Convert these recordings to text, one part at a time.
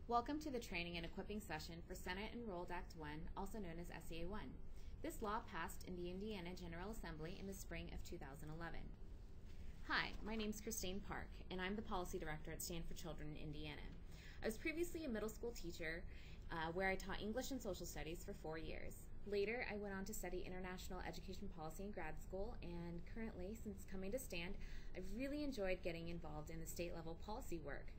Welcome to the Training and Equipping session for Senate Enrolled Act 1, also known as SEA1. This law passed in the Indiana General Assembly in the spring of 2011. Hi, my name is Christine Park, and I'm the Policy Director at Stand for Children in Indiana. I was previously a middle school teacher where I taught English and Social Studies for 4 years. Later, I went on to study international education policy in grad school, and currently, since coming to Stand, I've really enjoyed getting involved in the state-level policy work.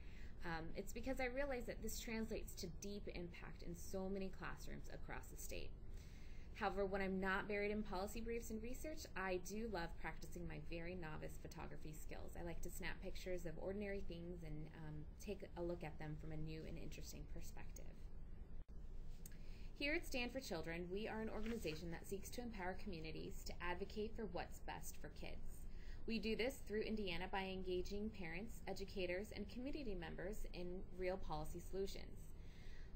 It's because I realize that this translates to deep impact in so many classrooms across the state. However, when I'm not buried in policy briefs and research, I do love practicing my very novice photography skills. I like to snap pictures of ordinary things and take a look at them from a new and interesting perspective. Here at Stand for Children, we are an organization that seeks to empower communities to advocate for what's best for kids. We do this through Indiana by engaging parents, educators, and community members in real policy solutions.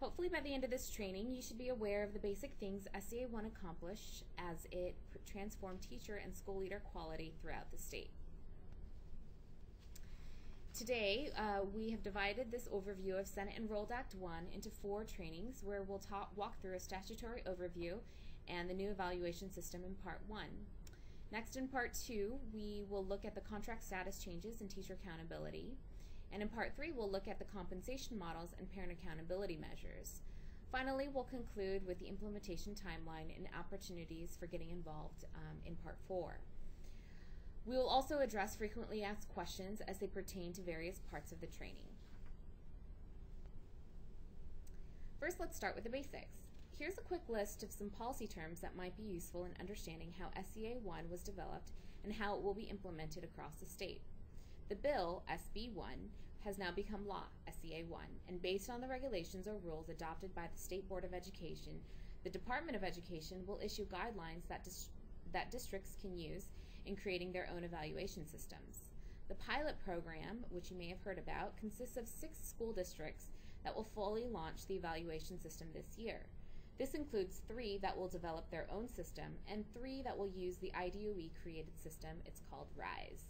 Hopefully by the end of this training, you should be aware of the basic things SEA1 accomplished as it transformed teacher and school leader quality throughout the state. Today, we have divided this overview of Senate Enrolled Act 1 into 4 trainings where we'll walk through a statutory overview and the new evaluation system in Part 1. Next, in Part 2, we will look at the contract status changes and teacher accountability. And in Part 3, we'll look at the compensation models and parent accountability measures. Finally, we'll conclude with the implementation timeline and opportunities for getting involved in Part 4. We will also address frequently asked questions as they pertain to various parts of the training. First, let's start with the basics. Here's a quick list of some policy terms that might be useful in understanding how SEA1 was developed and how it will be implemented across the state. The bill, SB1, has now become law, SEA1, and based on the regulations or rules adopted by the State Board of Education, the Department of Education will issue guidelines that districts can use in creating their own evaluation systems. The pilot program, which you may have heard about, consists of 6 school districts that will fully launch the evaluation system this year. This includes 3 that will develop their own system and 3 that will use the IDOE created system. It's called RISE.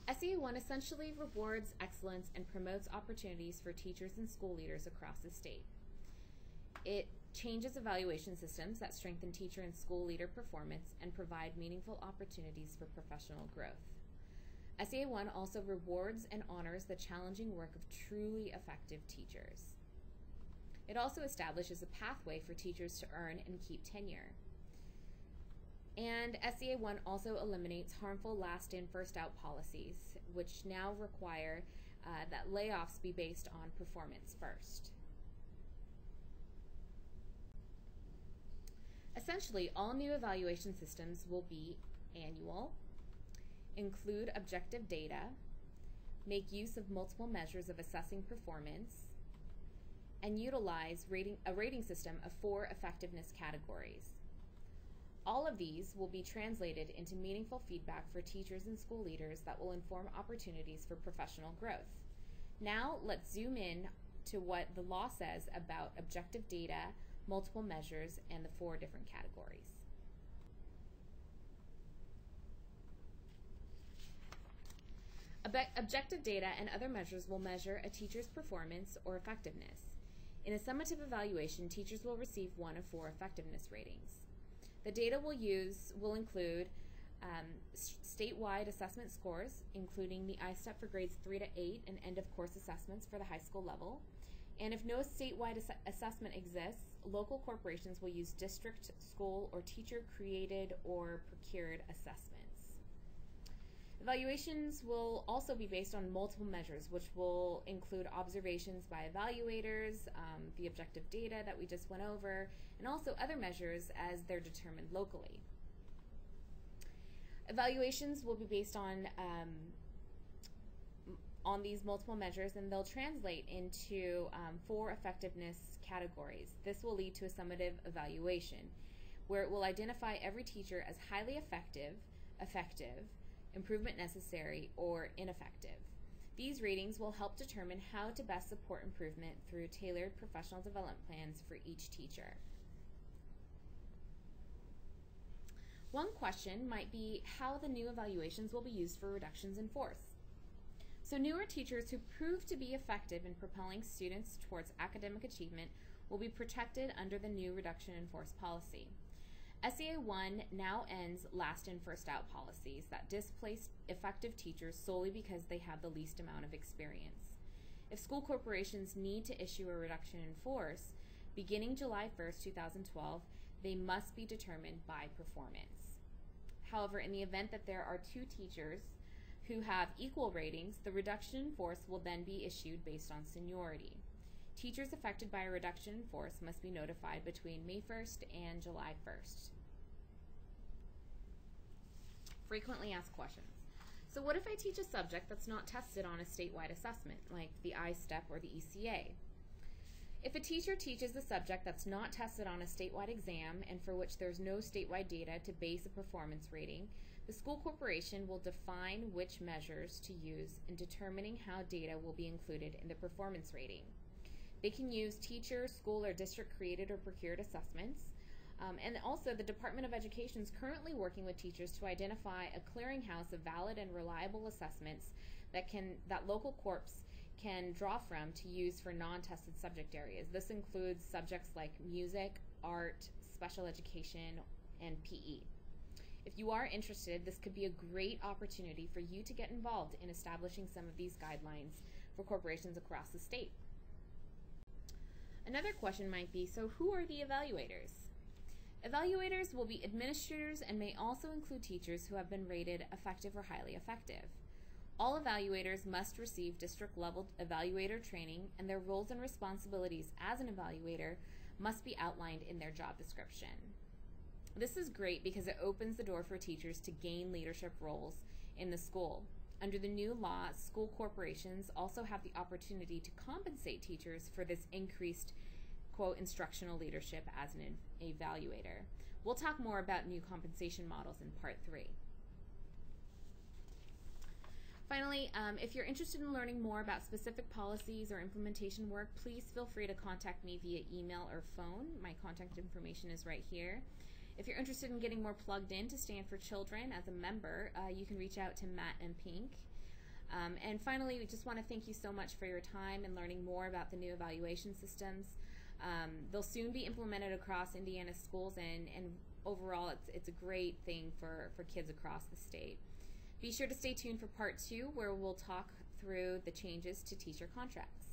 SEA1 essentially rewards excellence and promotes opportunities for teachers and school leaders across the state. It changes evaluation systems that strengthen teacher and school leader performance and provide meaningful opportunities for professional growth. SEA1 also rewards and honors the challenging work of truly effective teachers. It also establishes a pathway for teachers to earn and keep tenure. And SEA1 also eliminates harmful last-in, first-out policies, which now require that layoffs be based on performance first. Essentially, all new evaluation systems will be annual, include objective data, make use of multiple measures of assessing performance, and utilize a rating system of 4 effectiveness categories. All of these will be translated into meaningful feedback for teachers and school leaders that will inform opportunities for professional growth. Now let's zoom in to what the law says about objective data, multiple measures, and the 4 different categories. Objective data and other measures will measure a teacher's performance or effectiveness. In a summative evaluation, teachers will receive 1 of 4 effectiveness ratings. The data we'll use will include statewide assessment scores, including the ISTEP for grades 3 to 8 and end-of-course assessments for the high school level. And if no statewide assessment exists, local corporations will use district, school, or teacher-created or procured assessments. Evaluations will also be based on multiple measures, which will include observations by evaluators, the objective data that we just went over, and also other measures as they're determined locally. Evaluations will be based on these multiple measures, and they'll translate into 4 effectiveness categories. This will lead to a summative evaluation, where it will identify every teacher as highly effective, improvement necessary, or ineffective. These ratings will help determine how to best support improvement through tailored professional development plans for each teacher. One question might be how the new evaluations will be used for reductions in force. So newer teachers who prove to be effective in propelling students towards academic achievement will be protected under the new reduction in force policy. SEA1 now ends last in, first out policies that displace effective teachers solely because they have the least amount of experience. If school corporations need to issue a reduction in force, beginning July 1st, 2012, they must be determined by performance. However, in the event that there are two teachers who have equal ratings, the reduction in force will then be issued based on seniority. Teachers affected by a reduction in force must be notified between May 1st and July 1st. Frequently asked questions. So what if I teach a subject that's not tested on a statewide assessment, like the I-STEP or the ECA? If a teacher teaches a subject that's not tested on a statewide exam and for which there's no statewide data to base a performance rating, the school corporation will define which measures to use in determining how data will be included in the performance rating. They can use teacher, school, or district-created or procured assessments. And also, the Department of Education is currently working with teachers to identify a clearinghouse of valid and reliable assessments that local corps can draw from to use for non-tested subject areas. This includes subjects like music, art, special education, and PE. If you are interested, this could be a great opportunity for you to get involved in establishing some of these guidelines for corporations across the state. Another question might be, so who are the evaluators? Evaluators will be administrators and may also include teachers who have been rated effective or highly effective. All evaluators must receive district-level evaluator training, and their roles and responsibilities as an evaluator must be outlined in their job description. This is great because it opens the door for teachers to gain leadership roles in the school. Under the new law, school corporations also have the opportunity to compensate teachers for this increased, quote, instructional leadership as an evaluator. We'll talk more about new compensation models in Part 3. Finally, if you're interested in learning more about specific policies or implementation work, please feel free to contact me via email or phone. My contact information is right here. If you're interested in getting more plugged in to Stand for Children as a member, you can reach out to Matt and Pink. And finally, we just want to thank you so much for your time and learning more about the new evaluation systems. They'll soon be implemented across Indiana schools, and overall it's a great thing for kids across the state. Be sure to stay tuned for Part 2, where we'll talk through the changes to teacher contracts.